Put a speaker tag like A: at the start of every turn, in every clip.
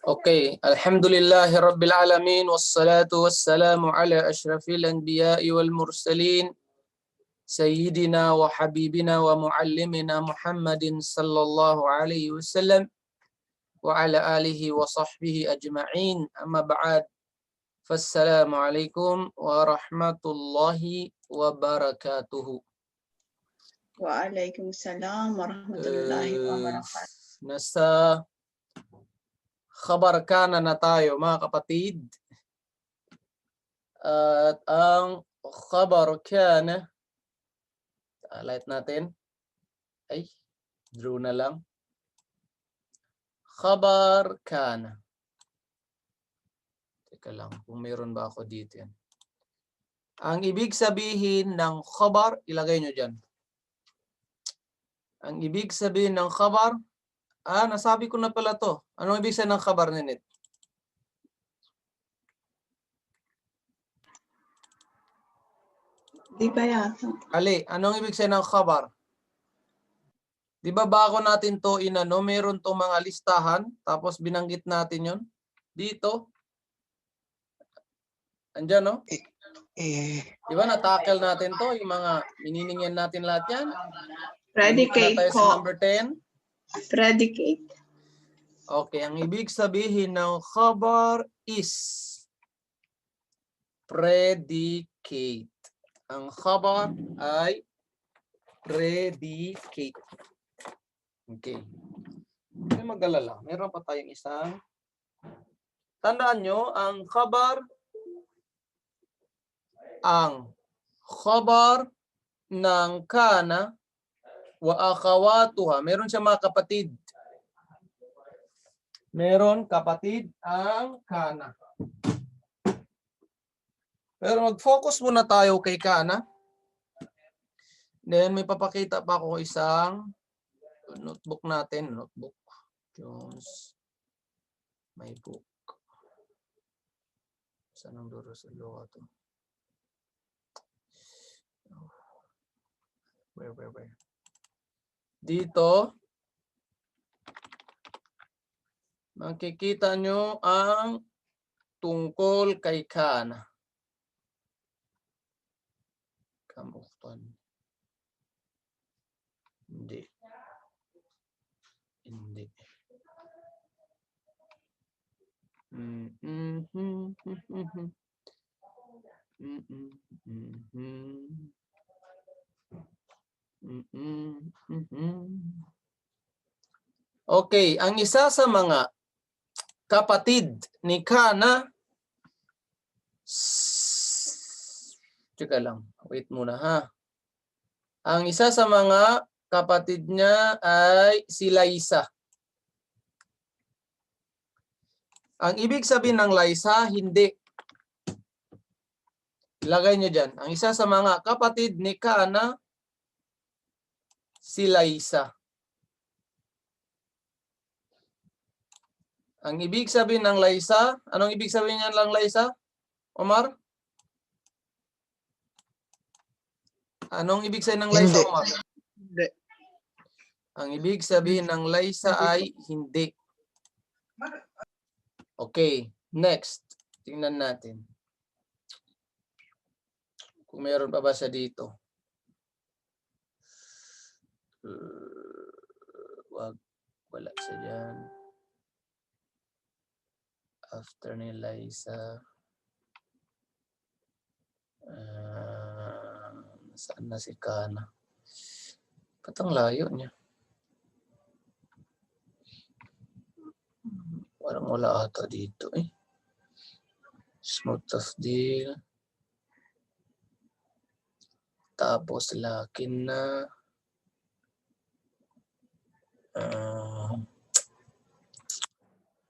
A: Okay, alhamdulillahi rabbil alamin wassalatu wassalamu ala ashrafil anbiya'i wal mursalin sayyidina wa habibina wa muallimina Muhammadin sallallahu alaihi wasallam wa ala alihi wa sahbihi ajma'in, amma ba'd. Fassalamu alaikum warahmatullahi wabarakatuh.
B: Waalaikumsalam warahmatullahi wabarakatuh.
A: Nasa khabar kana na tayo mga kapatid. At ang khabar kana, light natin. Ay, draw na lang. Khabar kana. Teka lang, kung mayroon ba ako dito yan. Ang ibig sabihin ng khabar, ilagay nyo dyan. Ang ibig sabihin ng khabar, nasabi ko na pala to. Anong ibig sabihin ng khabar, Ninit?
B: Di ba yata?
A: Ali, anong ibig sabihin ng khabar? Di ba bago natin to meron tong mga listahan, tapos binanggit natin yon dito. Andyan, no? Di ba na-tackle natin to, yung mga mininingyan natin lahat yan?
B: Predicate
A: tayo
B: po.
A: sa number 10.
B: Predicate.
A: Okay, ang ibig sabihin ng khabar is predicate. Ang khabar ay predicate. Okay. Hindi mag-alala. Meron pa tayong isang. Tandaan nyo, ang khabar ng kana wa akhawatuha. Meron siya mga kapatid. Meron kapatid ang kana. Pero mag-focus muna tayo kay kana. Then may papakita pa ako isang notebook natin. Notebook. Jones. My book. Saan ang duro sa luwa to? Where? Dito. Makikita nyo ang tungkol kay kana. Kamuktan. Hindi. Okay, ang isa sa mga kapatid ni kana, teka lang, wait muna ha. Ang isa sa mga kapatid niya ay si Laisa. Ang ibig sabihin ng Laisa, hindi. Ilagay niyo dyan. Ang isa sa mga kapatid ni kana, si Laisa. Ang ibig sabihin ng Laisa, anong ibig sabihin niyan lang Laisa? Omar? Anong ibig sabihin ng Laisa, Omar?
B: Hindi.
A: Ang ibig sabihin ng Laisa ay hindi. Okay, next. Tingnan natin. Kung meron pa ba siya dito. Wala siya dyan. After ni Laisa. Saan na si kana? Patang layo niya. Parang wala ata dito eh. Smooth of deal. Tapos lakin na.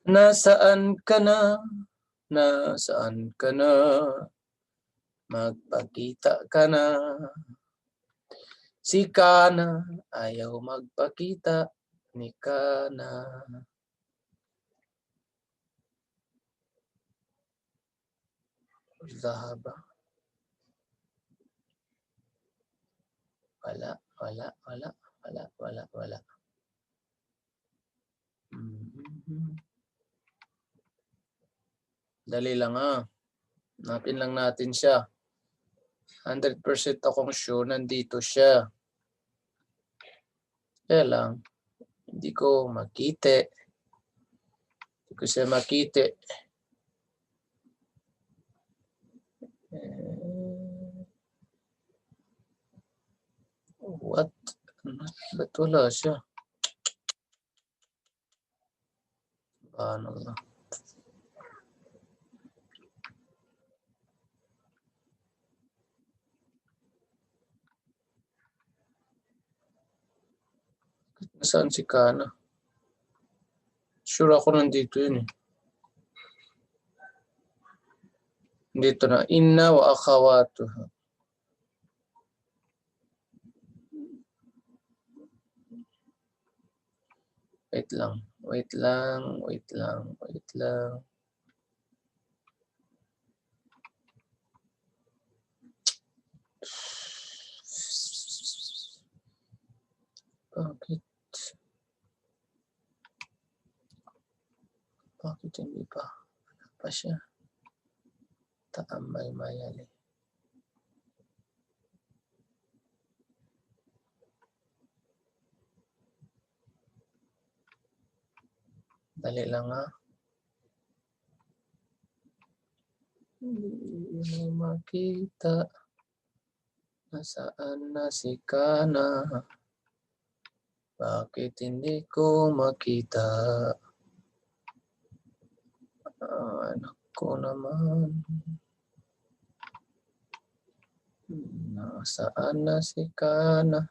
A: Nasaan ka na? Nasaan ka na? Magpakita ka na. Si kana ayaw magpakita ni kana. Zahaba. Wala. Dali lang Hanapin lang natin siya. 100% akong sure nandito siya. Kaya lang, hindi ko makita. Hindi ko siya makita. What? Ba't wala siya? Paano na? Nasaan si Kana? Sure ako nandito yun eh. Dito na. Inna wa akhawatuha. Wait lang. Wait lang. Wait lang. Wait lang. Bakit? Bakit hindi pa? Wala pa siya. Taamal mayali. Dali lang Hindi mo makita. Nasaan na si Kana? Bakit hindi ko makita? Anak ko naman. Nasaan na si Kana?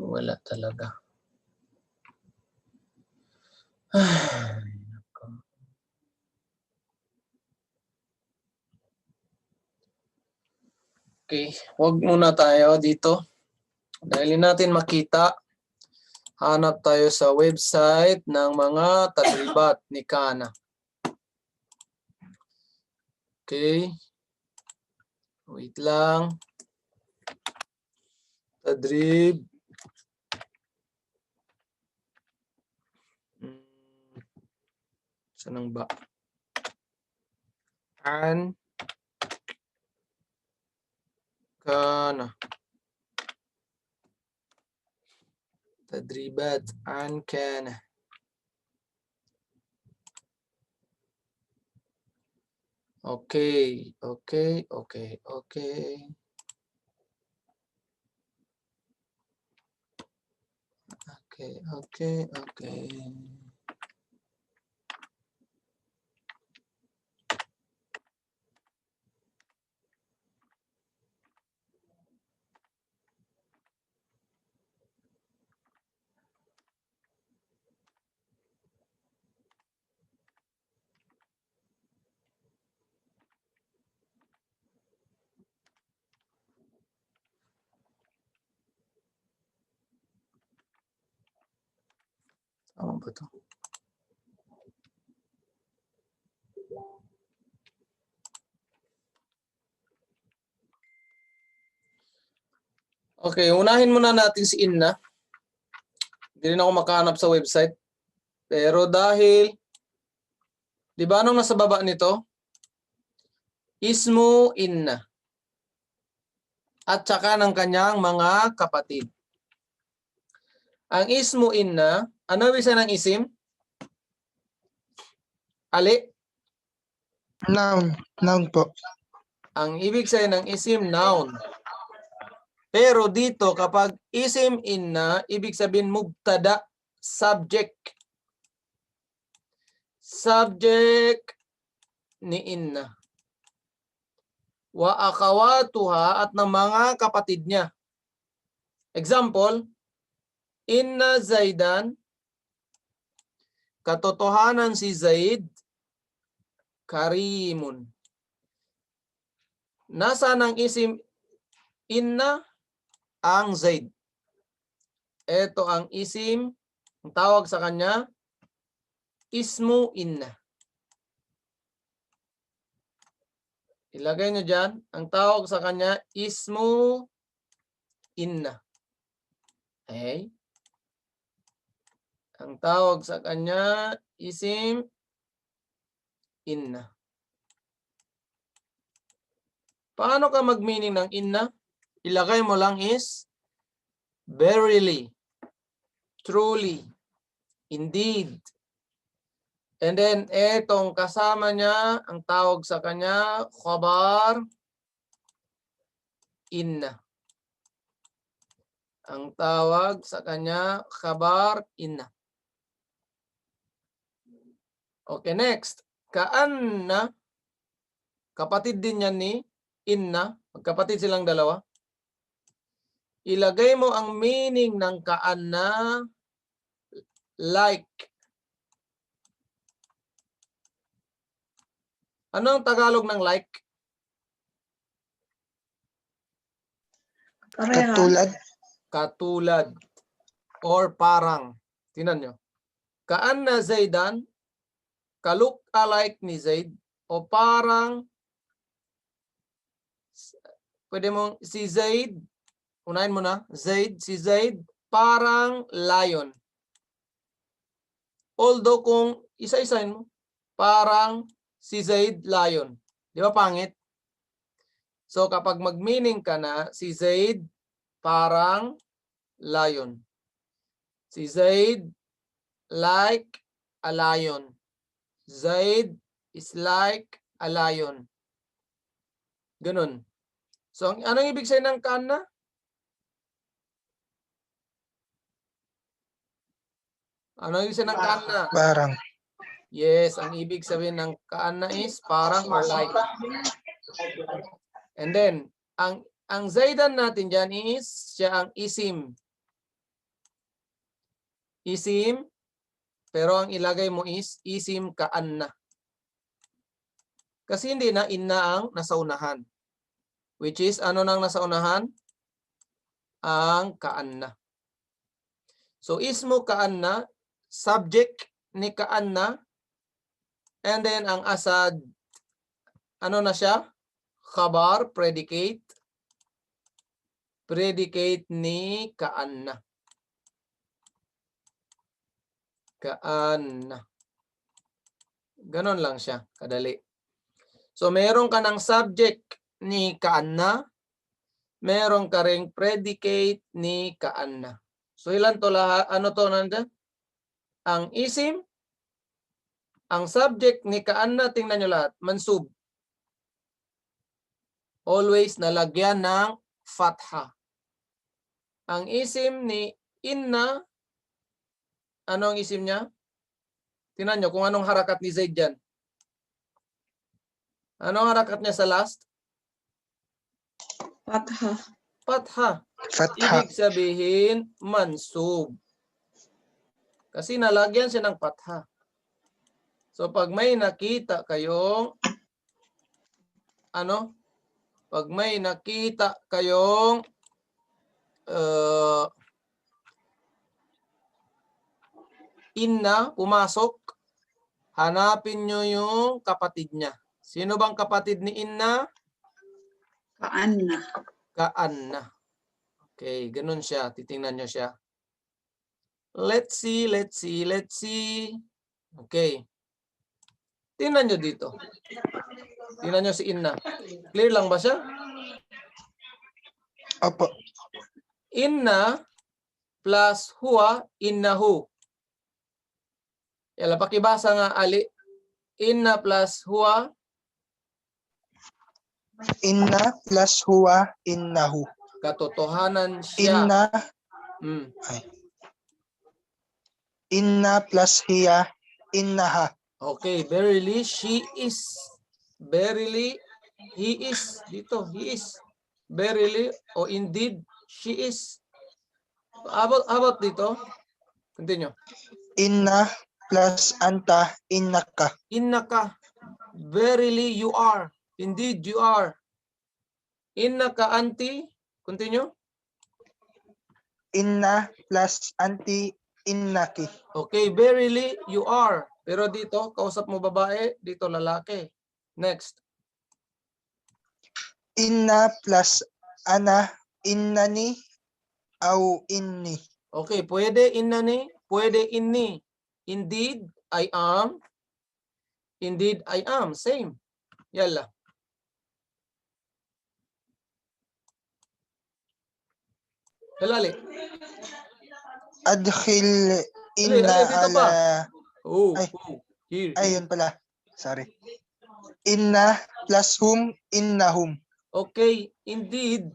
A: Wala talaga. Ay, nako. Okay, wag muna tayo dito. Dahil natin makita, hanap tayo sa website ng mga tadribat ni Kana. Okay. Wait lang. Tadrib. Saan ang ba? An Kana. Tadribat an Kana. Okay, okay, okay, okay. Okay, okay, okay. Tama ba ito? Okay, unahin muna natin si Inna. Hindi rin ako makahanap sa website. Pero dahil, di ba anong nasa baba nito? Ismu Inna. At saka ng kanyang mga kapatid. Ang ismu Inna, ano ibig sabihin ng isim? Ali?
C: Noun. Noun po.
A: Ang ibig sabihin ng isim, noun. Pero dito, kapag isim Inna, ibig sabihin mubtada, subject. Subject ni Inna. Wa akhawatuha at ng mga kapatid niya. Example, Inna Zaidan, katotohanan si Zaid, karimun. Nasaan ang isim Inna? Ang Zaid. Ito ang isim, ang tawag sa kanya, ismu Inna. Ilagay nyo dyan, ang tawag sa kanya, ismu Inna. Okay? Ang tawag sa kanya, isim, inna. Paano ka mag-meaning ng inna? Ilagay mo lang is, verily, truly, indeed. And then, etong kasama niya, ang tawag sa kanya, khabar, inna. Ang tawag sa kanya, khabar, inna. Okay, next. Kaanna, kapatid din yan ni inna, magkapatid silang dalawa. Ilagay mo ang meaning ng kaanna, like. Ano ang Tagalog ng like?
B: Pareha.
C: Katulad.
A: Katulad or parang. Tingnan nyo. Kaanna Zaidan, ka-look alike ni Zaid, o parang, pwede mong, si Zaid, unahin mo na, Zaid, si Zaid, parang lion. Although kung isa-isahin mo, parang si Zaid, lion. Di ba pangit? So kapag mag-meaning ka na, si Zaid, parang lion. Si Zaid, like a lion. Zaid is like a lion. Ganun. So, anong ibig sabihin ng kaanna? Anong ibig sabihin ng kaanna?
C: Parang.
A: Yes, ang ibig sabihin ng kaanna is parang or like. And then, ang Zaidan natin dyan is, siya ang isim. Isim, pero ang ilagay mo is isim kaanna. Kasi hindi na inna ang nasa unahan. Which is, ano nang nasa unahan? Ang kaanna. So, ismo kaanna, subject ni kaanna, and then ang asad, ano na siya? Khabar, predicate. Predicate ni kaanna. Kaanna. Ganon lang siya, kadali. So, meron ka ng subject ni kaanna, meron ka ring predicate ni kaanna. So, ilan to lahat? Ano to nandiyan? Ang isim, ang subject ni kaanna, tingnan nyo lahat, mansub. Always nalagyan ng fatha. Ang isim ni inna, ano ang isim niya? Tingnan nyo kung anong harakat ni Zaid dyan. Anong harakat niya sa last?
B: Fatha.
A: Fatha.
C: Fatha.
A: Ibig sabihin, mansub. Kasi nalagyan siya ng fatha. So, pag may nakita kayong, pag may nakita kayong, inna, pumasok, hanapin nyo yung kapatid niya. Sino bang kapatid ni inna?
B: Kaanna.
A: Kaanna. Okay, ganun siya. Titingnan nyo siya. Let's see, let's see, let's see. Okay. Tingnan nyo dito. Tingnan nyo si inna. Clear lang ba siya?
C: Opo.
A: Inna plus huwa, innahu. Yala, pakibasa nga, Ali. Inna plus huwa.
C: Inna plus huwa, innahu.
A: Katotohanan siya.
C: Inna,
A: Mm.
C: inna plus hiya, innaha.
A: Okay, verily she is. Verily he is. Dito, he is. Verily o indeed she is. How about dito? Continue.
C: Inna plus anta, innaka.
A: Innaka. Verily you are. Indeed you are. Innaka anti. Continue.
C: Inna plus anti, innaki.
A: Okay, verily you are. Pero dito, kausap mo babae, dito lalaki. Next.
C: Inna plus ana, innani, au inni.
A: Okay, pwede innani, pwede inni. Indeed, I am. Indeed, I am. Same. Yalla. Dali.
C: Adkhil
A: Ali,
C: inna
A: dito
C: ala...
A: pa. Oh,
C: Ay.
A: oh. Here.
C: Ayun pala. Sorry. Inna plus hum, innahum.
A: Okay, indeed,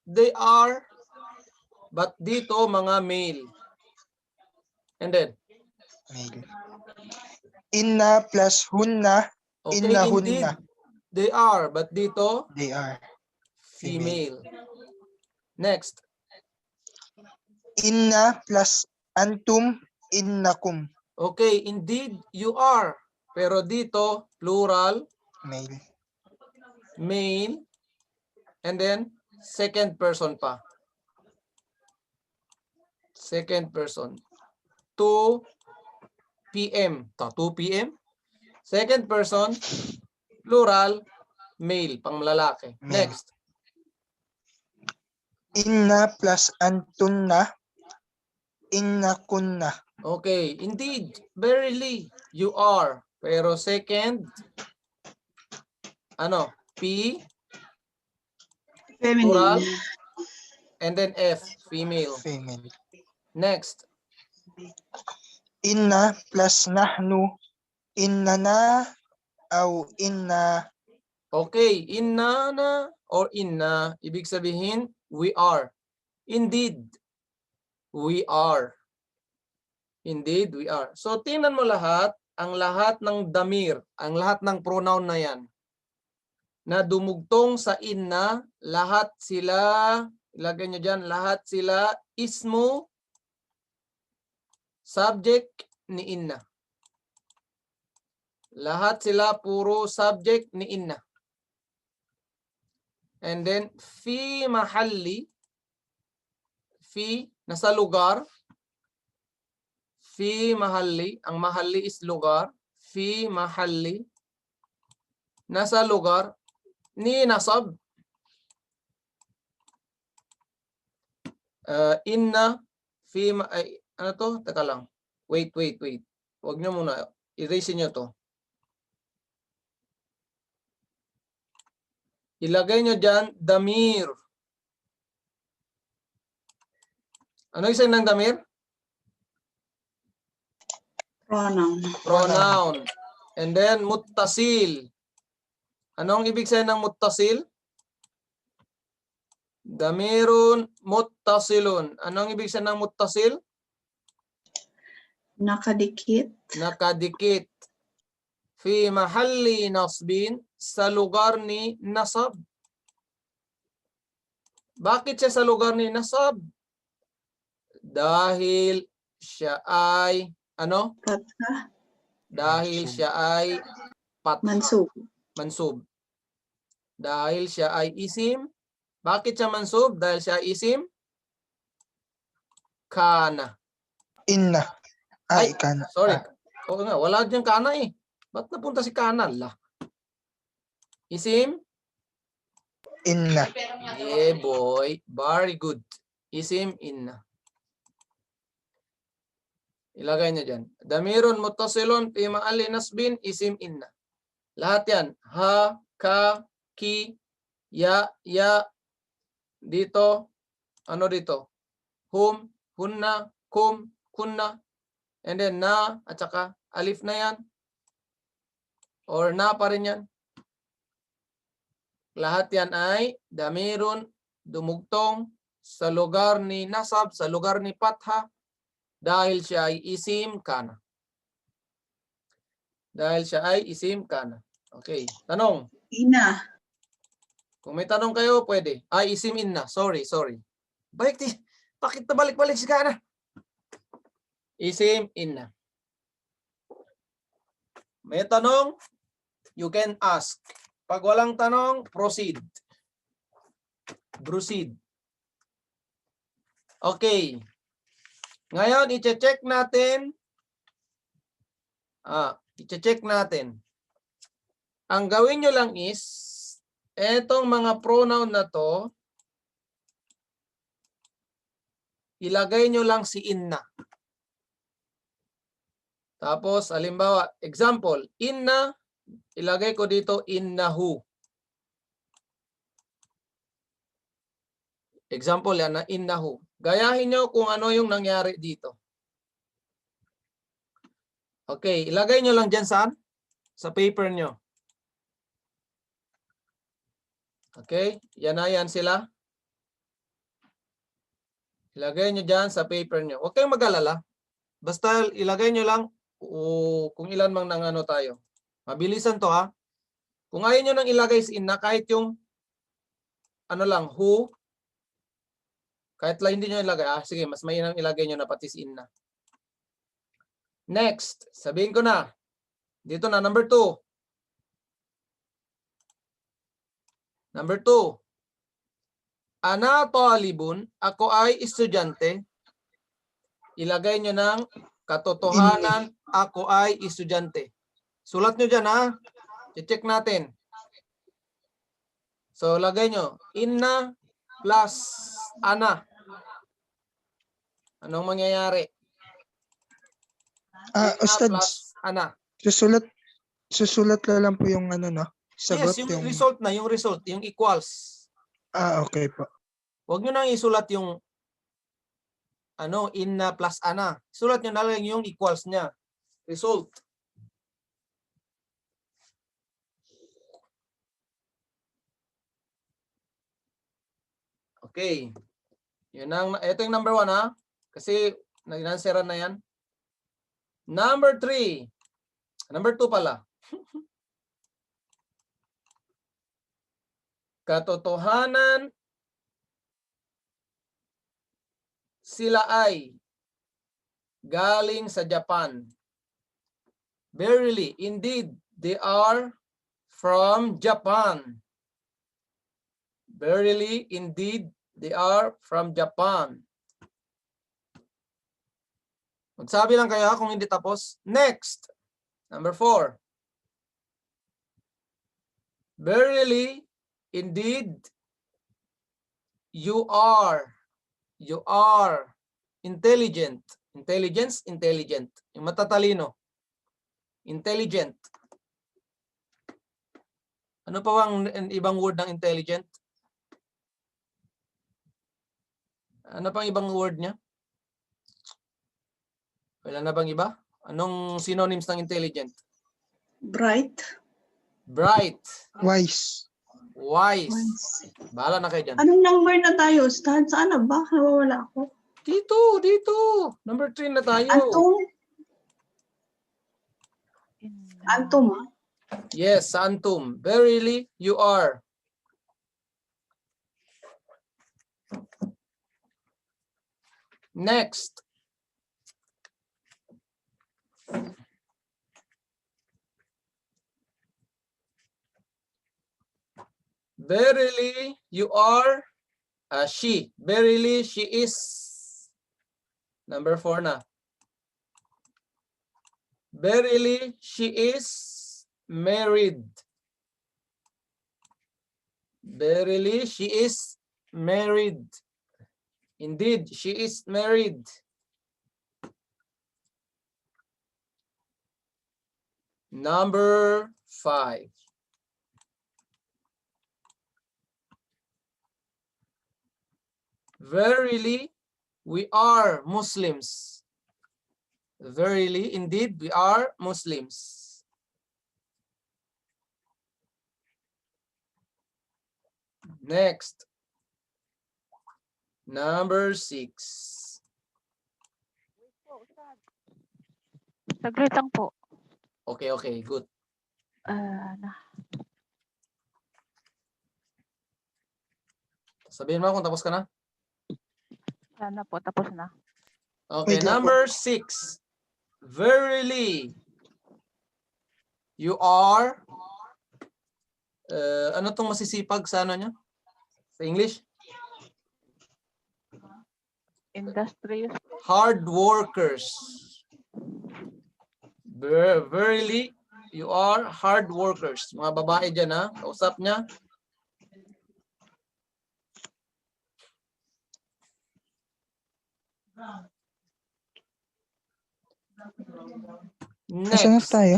A: they are, but dito mga male. And then,
C: Male. Inna plus hunna,
A: okay,
C: innahunna.
A: indeed, they are, but dito,
C: They are
A: female. Next,
C: inna plus antum, innakum.
A: okay, indeed, you are, pero dito, plural,
C: Male.
A: male, and then, second person pa. Second person. 2 p.m. 2 p.m. Second person, plural, male, pang lalaki.
C: Male.
A: Next.
C: Inna plus antunna, innakunna.
A: Okay, indeed, verily, you are. Pero second, ano, P,
B: Feminine.
A: plural, and then F, female.
C: Female.
A: Next,
C: Inna plus nahnu, innana, aw inna,
A: okay, inna na or inna, ibig sabihin, we are. Indeed, we are. Indeed, we are. So, tingnan mo lahat, ang lahat ng damir, ang lahat ng pronoun na yan, na dumugtong sa inna, lahat sila, ilagay nyo dyan, lahat sila ismo, subject ni inna. Lahat sila puro subject ni inna. And then, fi mahalli, fi, nasa lugar, fi mahalli, ang mahalli is lugar, fi mahalli, nasa lugar, ni nasab, inna, fi, ay, ano to? Teka lang. Wait. Huwag nyo muna. Erase nyo to. Ilagay nyo dyan, damir. Ano isang ng damir?
B: Pronoun.
A: Pronoun. And then, muttasil. Anong ibig sabihin ng muttasil? Damirun muttasilun. Anong ibig sabihin ng muttasil?
B: Nakadikit.
A: Nakadikit. Fi mahalli nasbin, sa lugar ni nasab. Bakit siya sa lugar ni nasab? Dahil siya ay, ano?
B: Patha.
A: Dahil siya ay patha.
B: Mansub.
A: Mansub. Dahil siya ay isim. Bakit siya mansub? Dahil siya ay isim. Kana.
C: inna. Ay, kana.
A: Sorry. Oo nga, wala diyang kana eh. Ba't napunta si kana? La. Isim?
C: Inna.
A: Yeah, boy. Very good. Isim inna. Ilagay niyo dyan. Damirun muttasilun fi ma'ali nasbin isim inna. Lahat yan. Ha, ka, ki, ya, dito, ano dito? Hum, hunna, kum, kunna, and then na, at saka alif na yan. Or na pa rin yan. Lahat yan ay damirun, dumugtong, sa lugar ni nasab, sa lugar ni patha, dahil siya ay isim kana. Dahil siya ay isim kana. Okay. Tanong.
B: Ina.
A: Kung may tanong kayo, pwede. Ay, isim inna. Sorry. Bakit nabalik-balik si kana? Isim inna. May tanong, you can ask. Pag walang tanong, proceed. Proceed. Okay. Ngayon, i-check natin. I-check natin. Ang gawin nyo lang is, etong mga pronoun na to, ilagay nyo lang si inna. Tapos, halimbawa, example, inna, ilagay ko dito innahu. Example yan na innahu. Gayahin nyo kung ano yung nangyari dito. Okay, ilagay nyo lang dyan saan? Sa paper nyo. Okay, yan na yan sila. Ilagay nyo dyan sa paper nyo. Huwag kayong mag-alala. Basta ilagay nyo lang kung ilan mang nangano tayo. Mabilisan to ha. Kung ayaw nyo nang ilagay sa inna, kahit yung ano lang, who, kahit lang hindi nyo ilagay, sige, mas mainam ilagay nyo na pati si inna. Next, sabihin ko na. Dito na, number 2. Number 2. Ana talibun, ako ay estudyante. Ilagay nyo ng katotohanan, ako ay estudyante. Sulat nyo dyan ha. I-check natin. So, lagay nyo, inna plus ana. Anong mangyayari? Inna
C: Ustad,
A: plus ana.
C: susulat na lang po yung ano, no? Sagot
A: Yes, yung result na, yung result, yung equals.
C: Okay po.
A: Huwag nyo nang isulat yung ano, inna plus ana. Sulat nyo na lang yung equals niya. Result. Okay. Yun ang, ito yung number 1 ha. Kasi nag-answeran na yan. Number 3. Number 2 pala. Katotohanan, sila ay galing sa Japan. Verily, indeed, they are from Japan. Verily, indeed, they are from Japan. Magsabi lang kayo kung hindi tapos. Next, number 4. Verily, indeed, you are intelligent. Intelligence, intelligent. Yung matatalino. Intelligent. Ano pa bang ibang word ng intelligent? Ano pang ibang word niya? Wala na bang iba? Anong synonyms ng intelligent?
B: Bright.
A: Bright.
C: Wise.
A: Wise. Bahala na kayo dyan.
B: Anong number na tayo, Ustad? Saan na ba? Nawawala ako.
A: Dito. Number 3 na tayo.
B: Antum.
A: Yes, sa antum. Verily, you are. Next. Verily, you are she. Verily, she is. Number 4 na. Verily, she is married. Verily, she is married. Indeed, she is married. Number 5. Verily, we are Muslims. Verily, indeed, we are Muslims. Next. Number 6.
D: Saglit lang po.
A: Okay, good. Sabihin mo kung tapos ka na.
D: Sana po, tapos na.
A: Okay,
C: Wait lang po.
A: number 6. Verily, you are, ano tong masisipag sa ano niya? Sa English?
D: Industrious.
A: Hard workers. Verily, you are hard workers. Mga babae dyan ha. Kausap niya.
C: Nasaan na
A: Next.
C: tayo?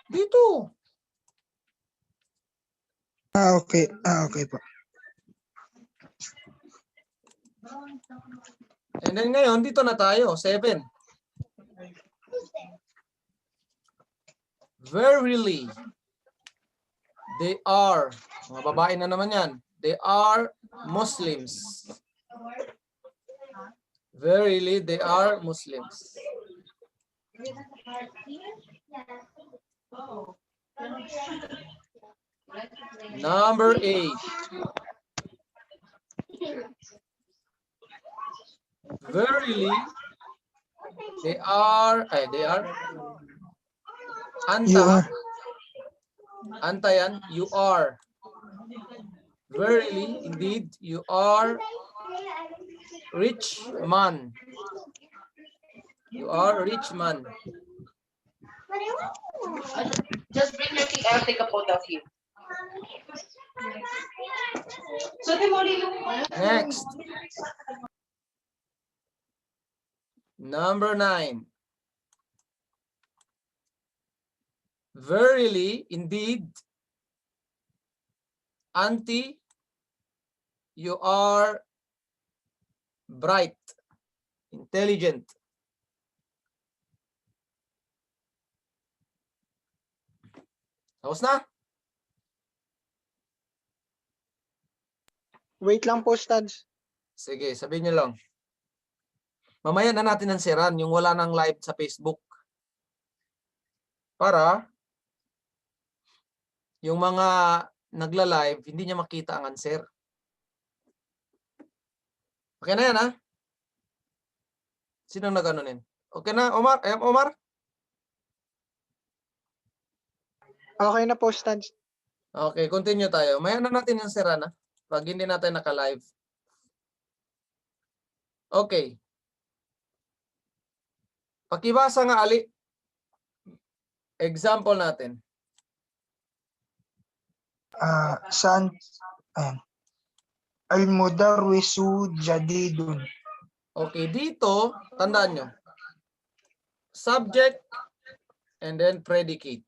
A: Dito.
C: Okay. Okay po.
A: And then ngayon, dito na tayo. 7. Verily. They are. Mga babae na naman yan. They are Muslims. Verily, they are Muslims. Number 8. Verily, they are.
C: You
A: Anta.
C: are.
A: Anta yan. You are. Verily, indeed, you are rich man. You are rich man.
E: Just bring your thing. I'll take a photo of you. So
A: Next. Number 9. Verily, indeed, Auntie, you are bright, intelligent. Tapos na?
C: Wait lang po, Stads.
A: Sige, sabihin nyo lang. Mamaya na natin nansiran yung wala nang live sa Facebook. Para yung mga nagla-live, hindi niya makita ang answer. Okay na yan, ha? Sino nag-anonin? Okay na, Omar? Omar?
C: Okay na po, Stads.
A: Okay, continue tayo. Maya na natin nansiran, ha? Pag hindi natin naka-live. Okay. Pakibasa nga, Ali. Example natin.
C: Saan? Ayan. Al-mudarrisu jadidun.
A: Okay, dito, tandaan nyo. Subject and then predicate.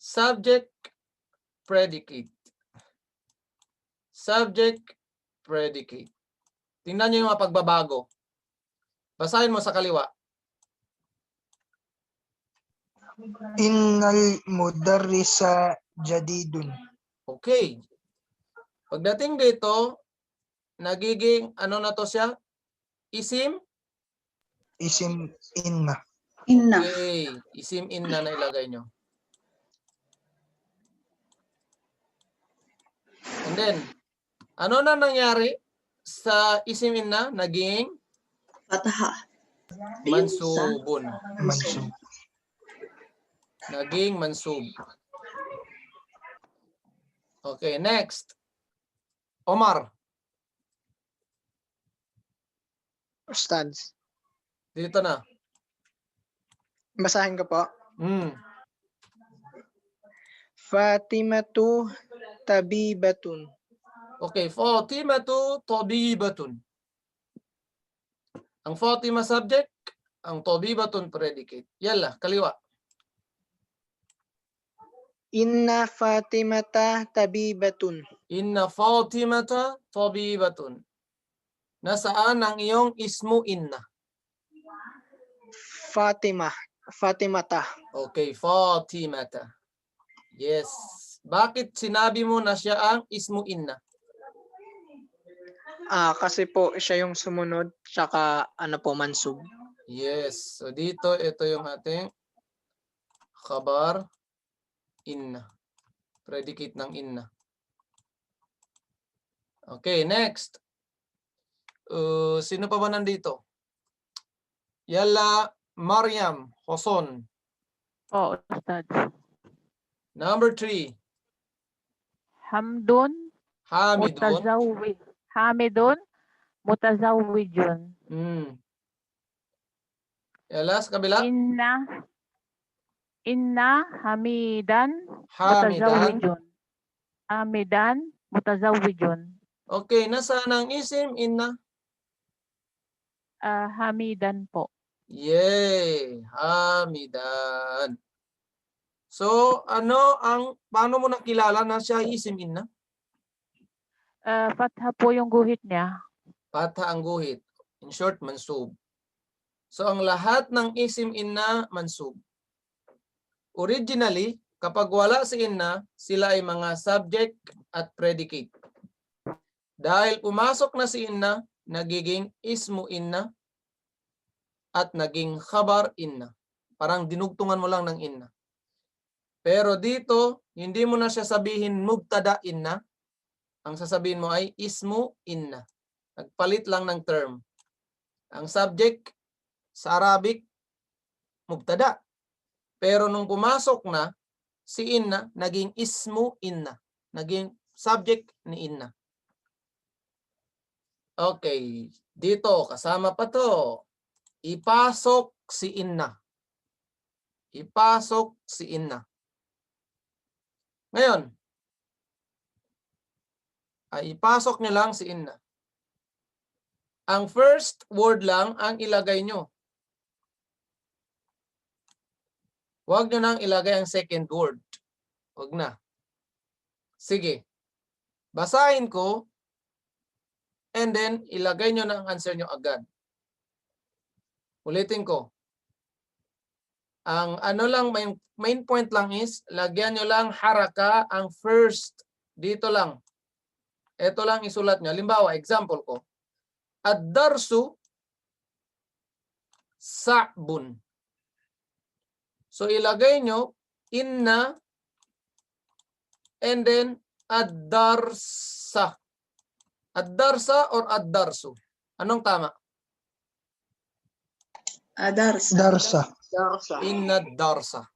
A: Subject, predicate. Subject, predicate. Tingnan nyo yung mga pagbabago. Basahin mo sa kaliwa.
C: Innal mudarrisa jadidun.
A: Okay. Pagdating dito, nagiging, ano na to siya? Isim?
C: Isim inna.
B: Inna.
A: Okay. Isim inna na ilagay nyo. And then, ano na nangyari sa isim inna? Naging
B: Fataha.
A: mansubun.
C: Mansub.
A: Naging mansub. Okay, next. Omar,
C: Stads.
A: dito na.
C: Basahin ko po. Fatimatu tabibatun.
A: Okay, Fatimatu tabibatun. Ang Fatima subject, ang tabibatun predicate. Yalla, kaliwa.
C: Inna Fatimata tabibatun.
A: Inna Fatimata tabibatun. Nasaan ang iyong ismu inna?
C: Fatimata.
A: Okay, Fatimata. Yes. Bakit sinabi mo na siya ang ismu inna?
C: Kasi po siya yung sumunod, tsaka ano po, mansub.
A: Yes. So dito, ito yung ating khabar inna. Predicate ng inna. Okay, next. Sino pa ba nandito? Yalla, Maryam, Hoson.
D: Po, Ustad.
A: Number 3.
D: Hamdun,
A: Hamidun.
D: mutazawwid. Hamidun, mutazawwijun.
A: Yalla, sa kabila.
D: Inna, hamidan,
A: Hamidan.
D: mutazawwijun. Hamidan, mutazawwijun.
A: Okay, nasaan ang isim inna?
D: Hamidan po.
A: Yay! Hamidan. So, paano mo nakilala na siya isim inna?
D: Fatha po yung guhit niya.
A: Fatha ang guhit. In short, mansub. So, ang lahat ng isim inna, mansub. Originally, kapag wala si inna, sila ay mga subject at predicate. Dahil pumasok na si inna, nagiging ismu inna at naging khabar inna. Parang dinugtungan mo lang ng inna. Pero dito, hindi mo na siya sabihin mubtada inna. Ang sasabihin mo ay ismu inna. Nagpalit lang ng term. Ang subject sa Arabic, mubtada. Pero nung pumasok na, si inna, naging ismu inna. Naging subject ni inna. Okay. Dito, kasama pa to. Ipasok si inna. Ipasok si inna. Ngayon, ay ipasok nyo lang si inna. Ang first word lang ang ilagay nyo. Huwag nyo nang ilagay ang second word. Huwag na. Sige. Basahin ko and then ilagay nyo na ang answer nyo agad. Ulitin ko. Ang main point lang is, lagyan nyo lang haraka ang first. Dito lang. Ito lang isulat nyo. Halimbawa, example ko. Ad-darsu sa'bun. So ilagay nyo inna and then ad-darsa. Ad-darsa or ad-darsu? Anong tama?
B: Darsa.
C: Darsa.
A: Inna darsa.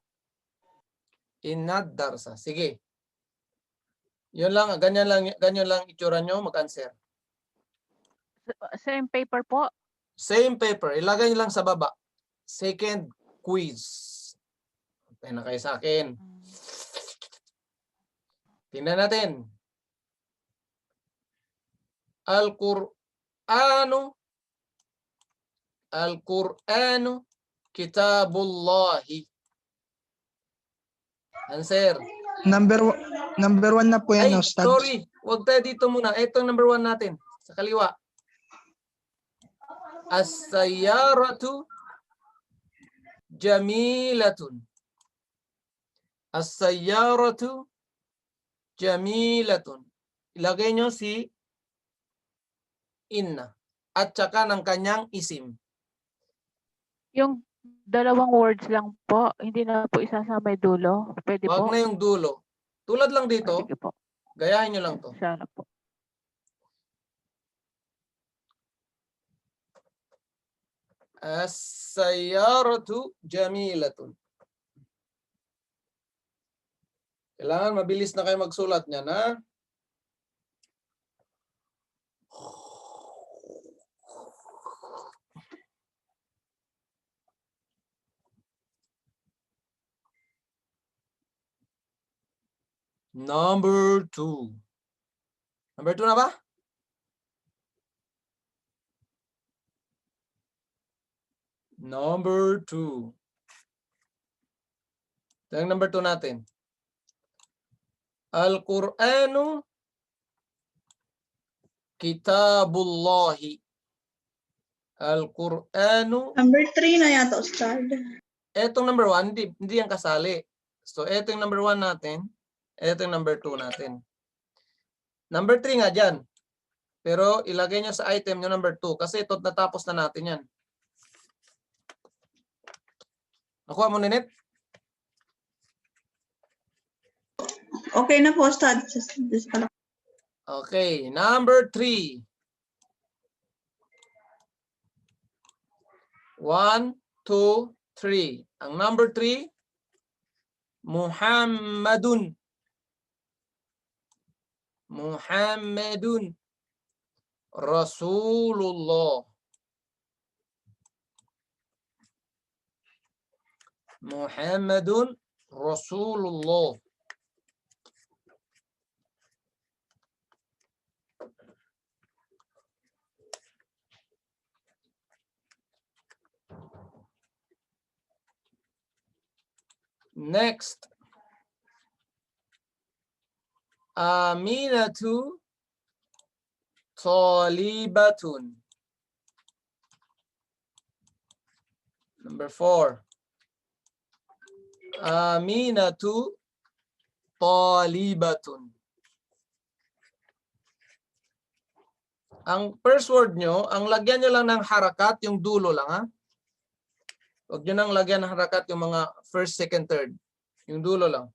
A: Inna darsa. Sige. Yun lang, ganyan lang itsura nyo, mag-answer.
D: Same paper po.
A: Same paper, ilagay nyo lang sa baba. Second quiz. Tayo na kayo sa akin. Tingnan natin. Al-Qur'anu Kitabullahi. Answer.
C: Number one na po yan,
A: Ay,
C: Ustad.
A: sorry. Huwag tayo dito muna. Ito ang number 1 natin. Sa kaliwa. As-sayyaratu jamilatun. As-sayyaratu jamilatun. Ilagay nyo si inna. At saka ng kanyang isim.
D: Yung dalawang words lang po, hindi na po isasama yung dulo. Pwede
A: Huwag
D: po.
A: na yung dulo. Tulad lang dito,
D: Sige po.
A: gayahin nyo lang to.
D: Sana po.
A: As-sayyaratu jamilatun. Kailangan mabilis na kayo magsulat niyan, ha? Number 2. Number 2 na ba? Number 2. Ito yung number 2 natin. Al-Qur'anu Kitabullahi. Al-Qur'anu.
B: Number 3 na yata, Ustad.
A: Etong number 1, hindi yan kasali. So, eto yung number 1 natin. Eto yung number 2 natin. Number 3 nga dyan. Pero ilagay nyo sa item nyo number 2 kasi ito natapos na natin yan. Nakuha mo, Ninit?
B: Okay na po, Ustad.
A: Okay, number 3. 1, 2, 3. Ang number 3, Muhammadun. Muhammadun. Rasulullah. Muhammadun Rasulullah. Next. Aminatu talibatun. Number 4. Aminatu talibatun. Ang first word nyo, ang lagyan nyo lang ng harakat, yung dulo lang ha. Huwag nyo nang lagyan ng harakat yung mga first, second, third. Yung dulo lang.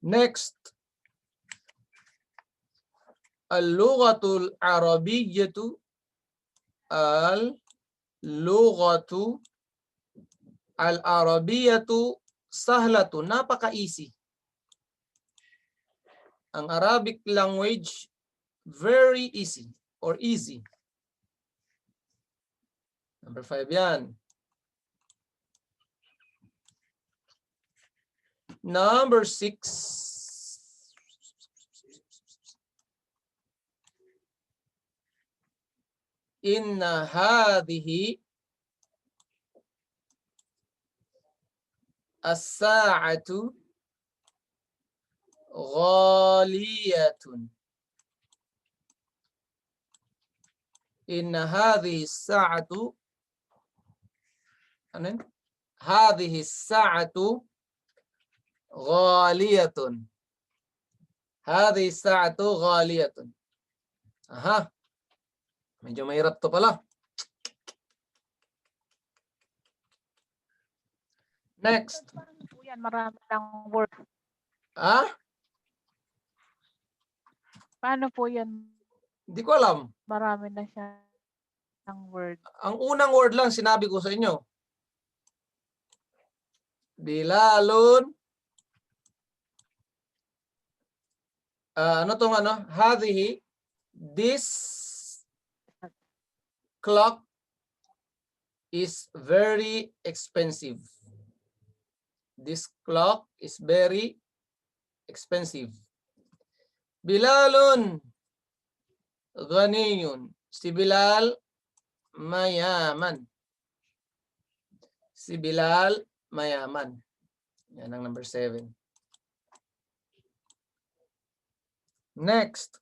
A: Next. Al-lughatul arabiyyatu. Al-lughatu al-arabiyyatu sahlatu. Napaka-easy. Ang Arabic language, very easy or easy. Number 5 yan. Number 6. Inna hadhihi as-sa'atu ghaliyatun. Inna hadhihi as-sa'atu, ano yun? Hadhihi as-sa'atu ghaliyatun. Hadhihi as-sa'atu ghaliyatun. Aha. Medyo mahirap to pala. Next.
D: Paano po yan? Marami ng words.
A: Ah?
D: Paano po yan?
A: Hindi ko alam.
D: Marami na siya ng word.
A: Ang unang word lang sinabi ko sa inyo. Bilalun. Ano tong ano? Hadhihi. This clock is very expensive. This clock is very expensive. Bilalun ghaniyun. Si Bilal mayaman. Si Bilal mayaman. Yan ang number 7. Next.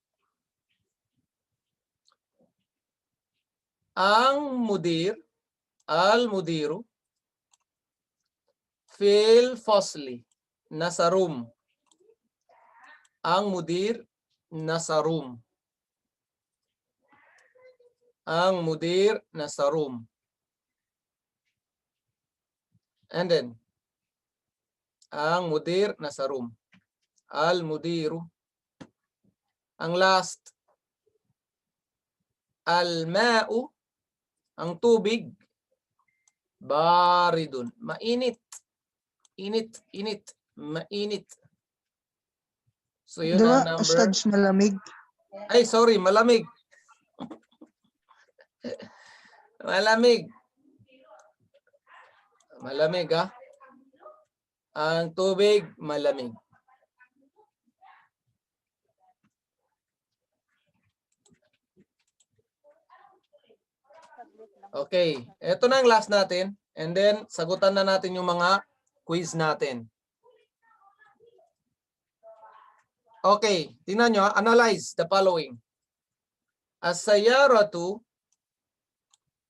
A: Ang mudir, al-mudiru, fil fasli, nasa room. Ang mudir, nasa room. Ang mudir, nasa room. And then, ang mudir, nasa room. Al-mudiru. Ang last, al-ma'u, ang tubig, baridun, mainit. Init, init, mainit. So yun
C: Diba,
A: ang number.
C: Ustads, malamig?
A: Ay, sorry, malamig. Malamig. Malamig ha. Ang tubig, malamig. Okay, ito na ang last natin. And then, sagutan na natin yung mga quiz natin. Okay, tingnan nyo, analyze the following. As-sayaratu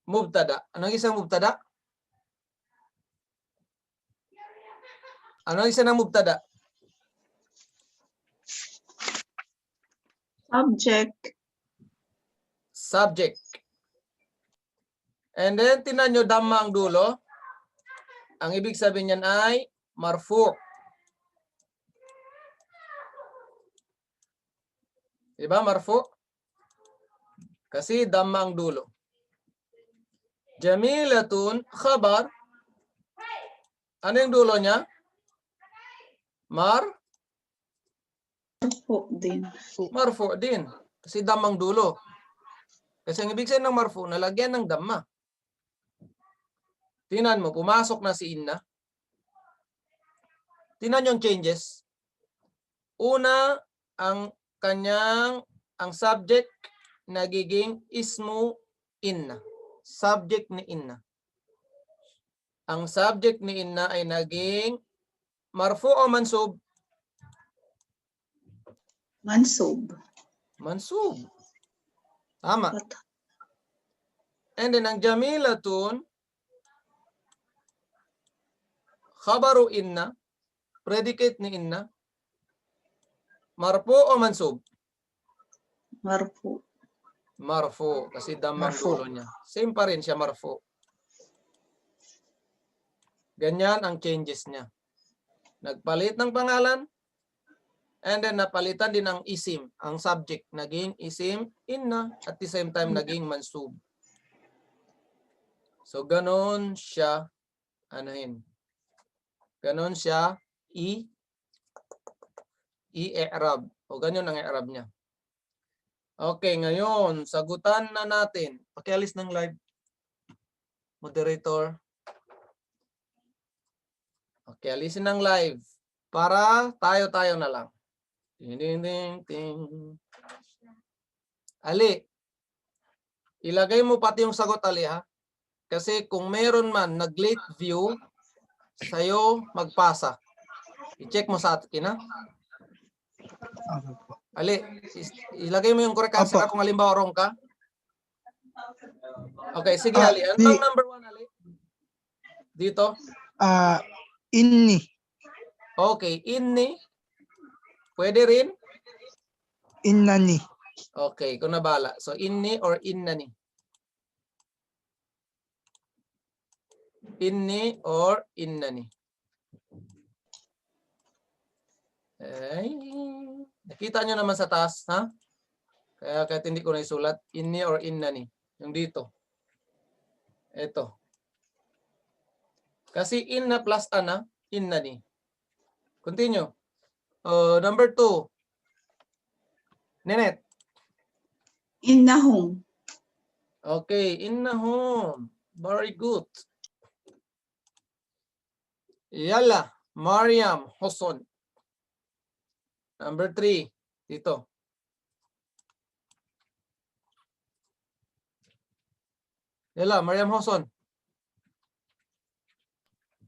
A: mubtada. Anong isang mubtada? Anong isa ng mubtada?
B: Subject.
A: Subject. And then, tingnan nyo, dhamma ang dulo. Ang ibig sabihin niyan ay marfu'. Diba, marfu'? Kasi dhamma ang dulo. Jamilatun, khabar. Ano yung dulo niya?
B: Marfu din.
A: Marfu' din. Kasi dhamma ang dulo. Kasi ang ibig sabihin ng marfu', nalagyan ng dhamma. Tingnan mo, pumasok na si Inna. Tingnan yung changes. Una, ang subject nagiging ismu Inna. Subject ni Inna. ang subject ni inna ay naging marfu o mansub?
B: Mansub.
A: Mansub. Tama.
B: What?
A: And then ang jamilatun, khabaru inna, predicate ni inna, marfu o mansub?
B: Marfu.
A: Marfu, kasi damang
C: Marfu.
A: dulo niya. Same pa rin siya, marfu. Ganyan ang changes niya. Nagpalit ng pangalan, and then napalitan din ang isim, ang subject. Naging isim, inna, at the same time naging mansub. So, ganon siya, anahin. Ganon siya, i-i'rab. O ganyan ang i'rab niya. Okay, ngayon, sagutan na natin. Pakialis ng live. Moderator. Okay, alisin ng live. Para tayo-tayo na lang. Ding, ding, ding, ding. Ali, ilagay mo pati yung sagot, Ali, ha? Kasi kung meron man nag-late view, sa'yo magpasa. I-check mo sa akin, ha?
C: Okay po.
A: Ali, ilagay mo yung correct answer
C: Opo.
A: kung halimbawa wrong ka. Okay, sige,
C: Ah,
A: Ali. Ano
C: di-
A: ang number 1, Ali? Dito?
C: Inni.
A: Okay, inni. Pwede rin?
C: Innani.
A: Okay, kung nabala. So, inni or innani? Inni or innani? Ay, nakita nyo naman sa taas, ha? Kaya kahit hindi ko na isulat, inni or innani. Yung dito. Ito. Kasi inna plus ana, innani. Continue. Number 2. Nenet.
B: Innahum.
A: Okay, innahum. Very good. Yalla, Mariam Hoson. Number 3. Dito. Yalla, Mariam Hoson.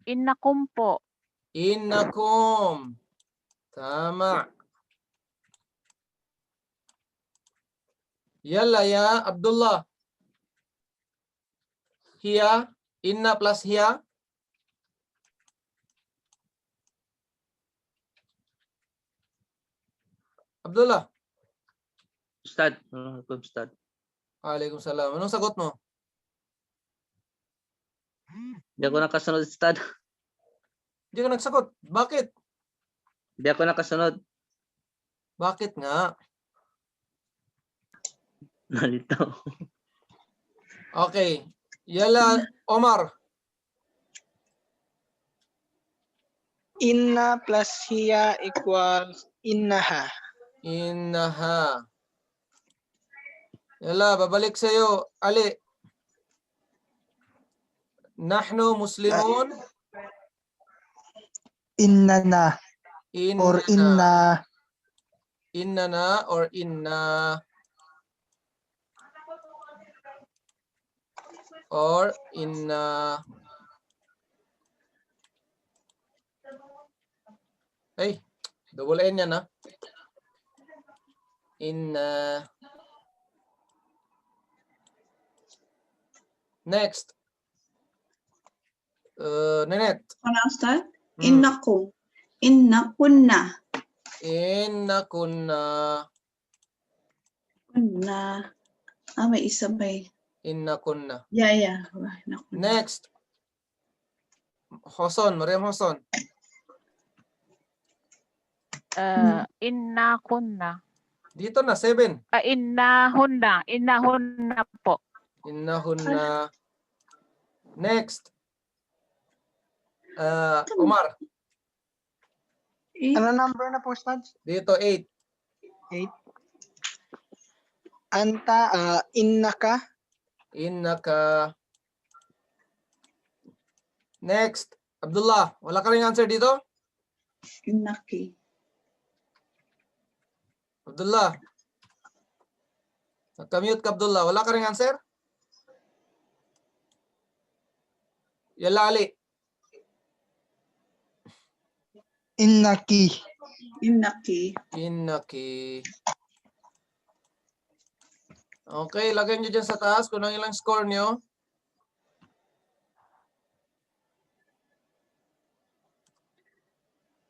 D: Innakum po.
A: Innakum. Tama. Yalla ya Abdullah. Hiya. Inna plus hiya. Abdullah.
F: Ustad. Ustad.
A: Waalaikumsalam. Anong sagot mo?
F: Hindi ako nakasunod, Ustad.
A: Hindi ka nagsagot. Bakit?
F: Hindi ako nakasunod.
A: Bakit nga?
F: Nalito.
A: Okay. Yalla, Omar.
C: Inna plus hiya equals innaha.
A: Innaha. Yalla, babalik sa'yo. Ali. Nahnu muslimun.
C: Innana or
A: Innana.
C: inna.
A: Innana or inna. Or inna. Ay, double N yan, ha? Inna. Next. Nenet.
B: Ano, Ustad?
A: Hmm.
B: Innakum. Innakunna.
A: Inna kunna.
B: Kunna. May isa ba eh?
A: Inna kunna.
B: Yeah. Nakunna.
A: Next. Hoson, Mariam Hoson.
D: Inna kunna.
A: Dito na, 7.
D: Innahunna. Innahunna po.
A: Inna hunna. Next. Omar.
C: Ano number na po, Ustad?
A: Dito, 8.
C: 8. Anta, innaka.
A: Innaka. Next. Abdullah. Wala ka rin answer dito?
B: Innaki.
A: Abdullah. Naka-mute ka, Abdullah. Wala ka rin answer? Yalla, Ali.
C: Innaki.
B: Innaki.
A: Innaki. Okay, lagay nyo dyan sa taas kung ilang score nyo.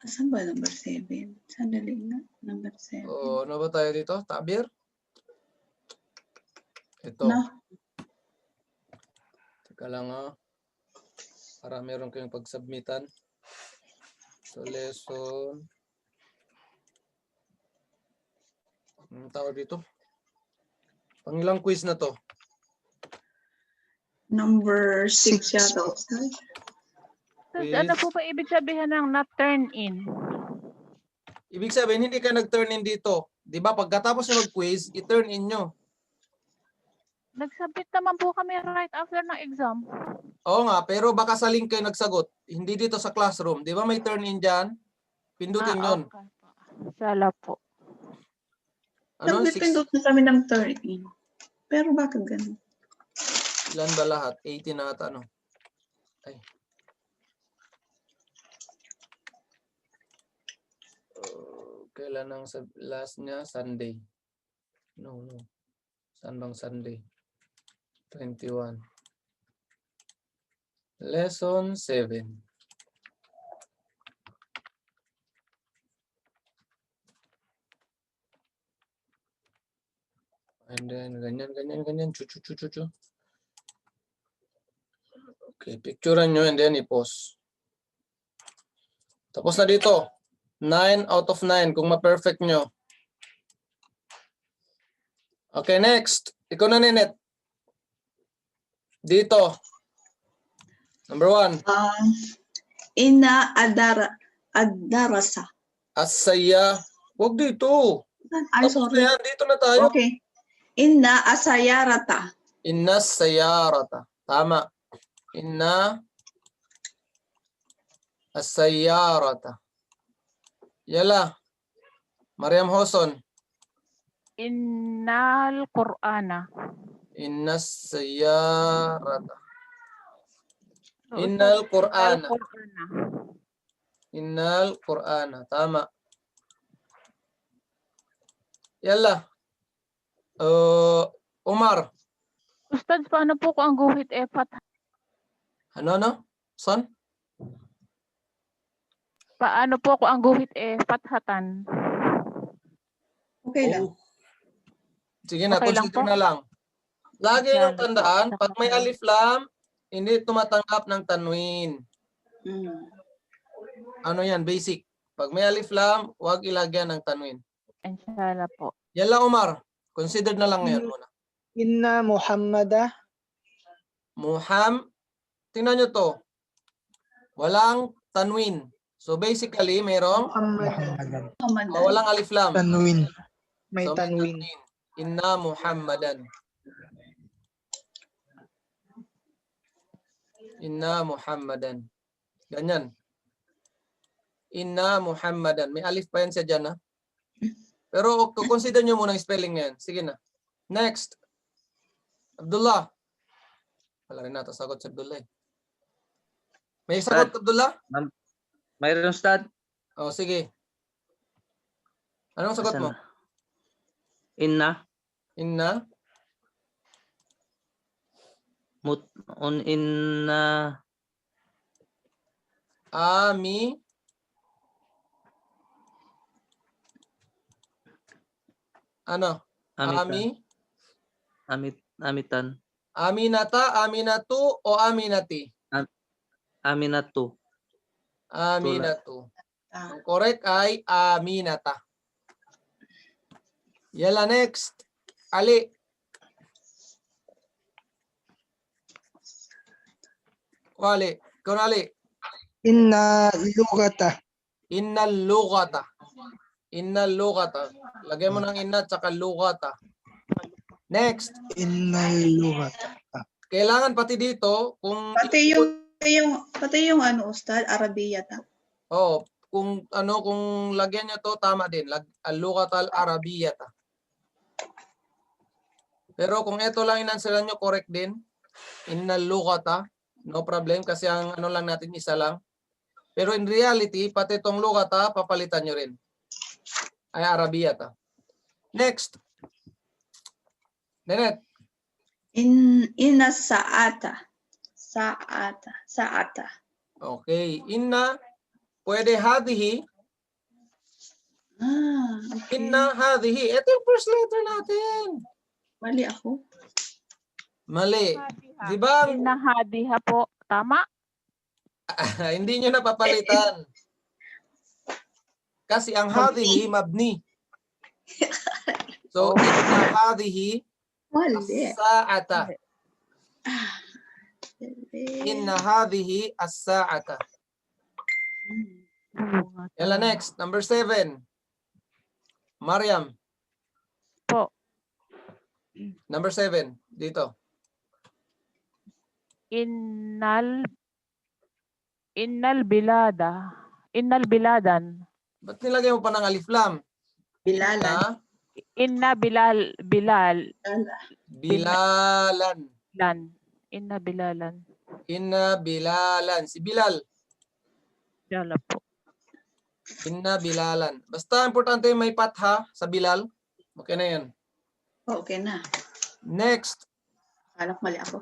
B: Asan ba number 7? Sandali nga. Number 7.
A: O, ano ba tayo dito? Tabir? Ito.
B: No.
A: Teka lang para meron kayong pag-submitan. So, lesson. Anong tawag dito? Pangilang quiz na to?
B: Number 6
C: Six.
B: yata, Ustad.
D: So,
A: Is-
D: ano po ba ibig sabihin ng not turn in?
A: Ibig sabihin, hindi ka nag-turn in dito. Di ba? Pagkatapos nyo mag-quiz, i-turn in nyo.
D: Nagsubmit naman po kami right after ng exam.
A: Oo nga, pero baka sa link kayo nagsagot. Hindi dito sa classroom. Di ba may turn in dyan? Pindutin yun.
D: Okay po. Sala po.
A: Ano?
B: Nagpipindot na kami ng turn in. Pero bakit ganun?
A: Ilan ba lahat? 18 na ata, ano? Ay. Kailan ang last niya? Sunday. No. Saan bang Sunday? 21. Lesson 7. And then, ganyan. Chu. Okay, picturean nyo and then i-post. Tapos na dito. 9 out of 9 kung ma-perfect nyo. Okay, next. Ikaw na, Ninet. Dito. Number 1.
B: Ina adarasa.
A: Asaya. Huwag dito.
B: Ay,
A: Tapos na
B: sorry.
A: yan. Dito na tayo.
B: Okay. Inna asayarata.
A: Inna sayarata. Tama. Inna asayarata. Yala. Mariam Hoson.
D: Innal Qur'ana.
A: Inna sayarata.
D: So,
A: Innal
D: Ustad,
A: Qur'ana.
D: Qur'ana.
A: Innal Qur'ana. Tama. Yala. Umar.
D: Ustad, paano po kung ang guhit
A: Ano? Son?
D: paano po kung ang guhit fathatan?
B: Okay lang.
A: Oh. Sige na,
D: Okay lang
A: consider
D: po.
A: na lang. Lagi
D: Yan
A: yung
D: po.
A: tandaan, pag may
D: Okay.
A: alif lam, hindi tumatanggap ng tanwin.
B: Mm.
A: Ano yan? Basic. Pag may alif lam, huwag ilagyan ng tanwin.
D: Inshallah po.
A: Yan lang, Umar. Consider na lang ngayon muna.
C: Inna Muhammada.
A: Tingnan nyo to. Walang tanwin. So basically, merong
C: Muhammadan.
B: Muhammadan.
A: walang alif lam.
C: Tanwin. May
A: So,
C: tanwin.
A: Inna Muhammadan. Inna Muhammadan. Ganyan. Inna Muhammadan. May alif pa yan siya dyan, ha? Pero consider nyo muna yung spelling na yan. Sige na. Next. Abdullah. Wala rin natin sagot si Abdullah. May sagot, Abdullah?
F: Mayroon, Ustad?
A: Oh, sige. Anong sagot
F: Asan
A: mo?
F: na? Inna.
A: Inna?
F: Inna.
A: Ami? Ano?
F: Amitan. Amitan.
A: Aminata, Aminatu, o Aminati?
F: Aminatu.
A: Aminatu.
B: Ah.
A: Ang correct ay Aminata. Yala, next. Ali. O, Ali. Ikaw na, Ali.
C: Inna Lugata.
A: Innal lugata. Innal lugata. Lagyan mo ng inna at saka lugata. Next.
C: Inna Lugata.
A: Kailangan pati dito, kung
B: Pati yung ano, Ustad, Arabiyata.
A: kung lagyan niyo to tama din, al-lughat al-arabiyyah. Pero kung ito lang inansaran niyo, correct din. Innal lughata, no problem kasi ang ano lang natin isa lang. Pero in reality, pati itong lugat papalitan nyo rin. Ay Arabiya ta. Next. Nenet.
B: Inna sa'ata. Sa'ata.
A: Okay. Inna. Pwede hadihi.
B: Okay.
A: Inna hadihi. Ito yung first letter natin.
B: Mali ako.
A: Mali.
D: Hadiha.
A: Di ba?
D: Inna hadiha po. Tama?
A: Hindi nyo napapalitan. Kasi ang hadihi mabni. So, inna hadihi
B: Mali.
A: as-sa'ata.
B: Mali.
A: Inna hadihi as-sa'ata.
D: Oo nga,
A: Yala
D: tama.
A: next, number 7. Mariam.
D: Po.
A: Number 7. Dito.
D: Innal biladan.
A: Ba't nilagay mo pa ng alif lam?
B: Bilalan.
A: Na
D: Inna bilalan.
A: bilalan.
D: Inna bilalan.
A: Inna bilalan. Si Bilal.
D: Yala po.
A: Inna bilalan. Basta importante may patha sa Bilal. Okay na yan.
B: Okay na.
A: Next.
B: Anak mali ako.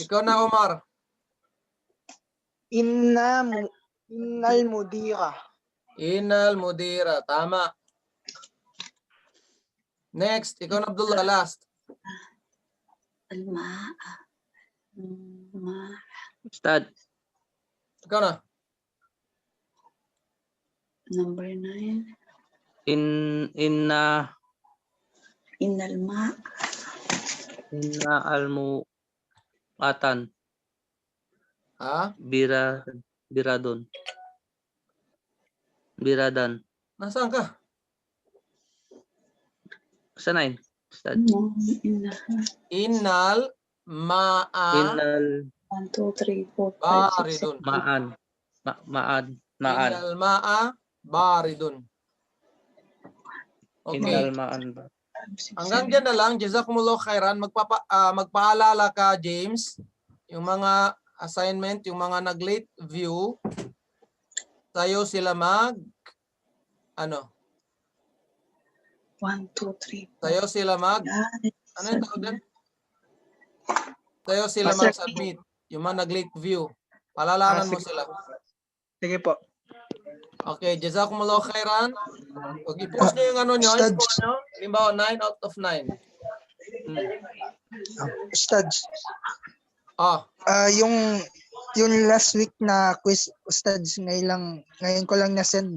A: Ikaw na, Omar.
C: Innal mudira.
A: Innal mudira. Tama. Next. Ikaw na, Abdullah. Last.
B: Alma'a.
F: Ustad.
A: Ikaw na.
B: Number 9.
F: Inna
B: Innal ma'a.
F: almuatan.
A: Ha?
F: Biradan.
A: Nasaan ka?
F: Sa 9. Ustad.
A: Innal ma'a
F: Innal
B: 1, 2, 3, 4, 5, 6,
A: baridun.
F: ma'an.
A: Innal ma'a baridun. Okay.
F: Innal ma'an.
A: Hanggang dyan na lang. Jazakumullah khairan. Magpaalala ka, James. Yung mga assignment, yung mga nag-late view, tayo sila ano?
B: 1, 2, 3, 4.
A: Tayo sila ano yung tawag din? Tayo sila
C: Master.
A: mag-submit. Yung mga nag-late view. Palalanan mo
C: sige.
A: sila.
C: Sige po.
A: Okay, jazakumullah khairan. Pag i-post nyo yung ano nyo,
C: Ustad.
A: score nyo, halimbawa 9 out of 9.
C: Ustads.
A: Ah,
C: Yung last week na quiz, Ustads, ngayon ko lang na-send